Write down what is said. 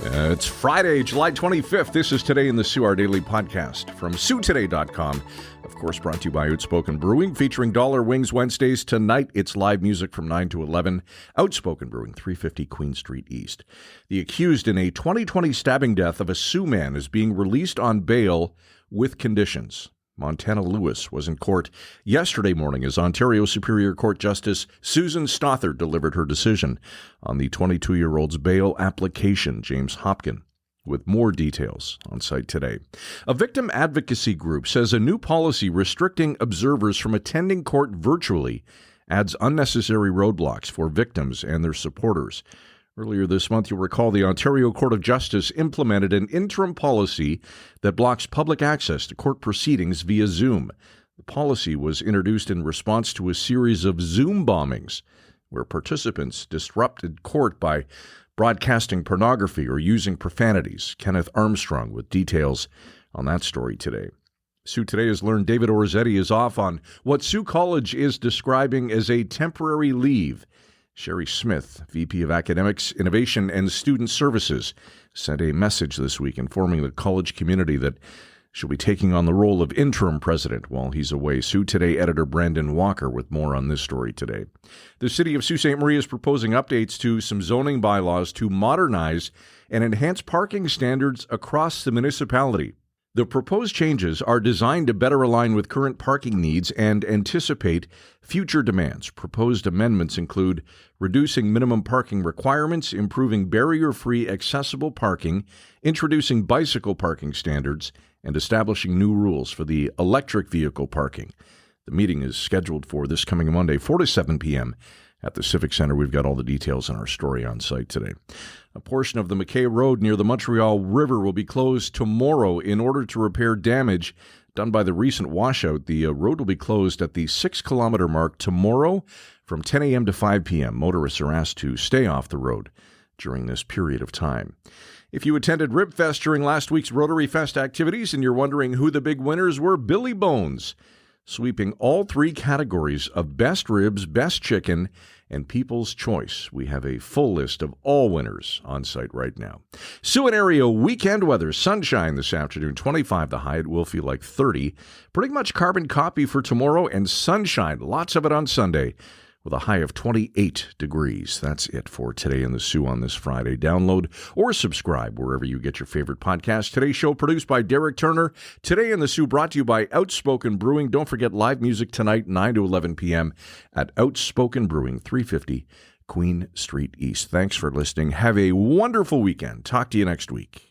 It's Friday, July 25th. This is Today in the Sioux, our daily podcast from SOOtoday.com. Of course, brought to you by Outspoken Brewing, featuring Dollar Wings Wednesdays. Tonight, it's live music from 9 to 11. Outspoken Brewing, 350 Queen Street East. The accused in a 2020 stabbing death of a Sioux man is being released on bail with conditions. Montana Lewis was in court yesterday morning as Ontario Superior Court Justice Susan Stothard delivered her decision on the 22-year-old's bail application. James Hopkin with more details on site today. A victim advocacy group says a new policy restricting observers from attending court virtually adds unnecessary roadblocks for victims and their supporters. Earlier this month, you'll recall the Ontario Court of Justice implemented an interim policy that blocks public access to court proceedings via Zoom. The policy was introduced in response to a series of Zoom bombings where participants disrupted court by broadcasting pornography or using profanities. Kenneth Armstrong with details on that story today. Sioux Today has learned David Orzetti is off on what Sioux College is describing as a temporary leave. Sherry Smith, VP of Academics, Innovation, and Student Services, sent a message this week informing the college community that she'll be taking on the role of interim president while he's away. Sioux Today editor Brandon Walker with more on this story today. The city of Sault Ste. Marie is proposing updates to some zoning bylaws to modernize and enhance parking standards across the municipality. The proposed changes are designed to better align with current parking needs and anticipate future demands. Proposed amendments include reducing minimum parking requirements, improving barrier-free accessible parking, introducing bicycle parking standards, and establishing new rules for the electric vehicle parking. The meeting is scheduled for this coming Monday, 4 to 7 p.m. at the Civic Center. We've got all the details in our story on site today. A portion of the MacKay Road near the Montreal River will be closed tomorrow in order to repair damage done by the recent washout. The road will be closed at the 6-kilometer mark tomorrow from 10 a.m. to 5 p.m. Motorists are asked to stay off the road during this period of time. If you attended RibFest during last week's Rotary Fest activities and you're wondering who the big winners were, Billy Bones, sweeping all three categories of best ribs, best chicken, and People's Choice. We have a full list of all winners on site right now. Sioux and area weekend weather. Sunshine this afternoon, 25 the high. It will feel like 30. Pretty much carbon copy for tomorrow, and sunshine, lots of it on Sunday, with a high of 28 degrees. That's it for Today in the Sioux on this Friday. Download or subscribe wherever you get your favorite podcast. Today's show produced by Derek Turner. Today in the Sioux brought to you by Outspoken Brewing. Don't forget live music tonight, 9 to 11 p.m. at Outspoken Brewing, 350 Queen Street East. Thanks for listening. Have a wonderful weekend. Talk to you next week.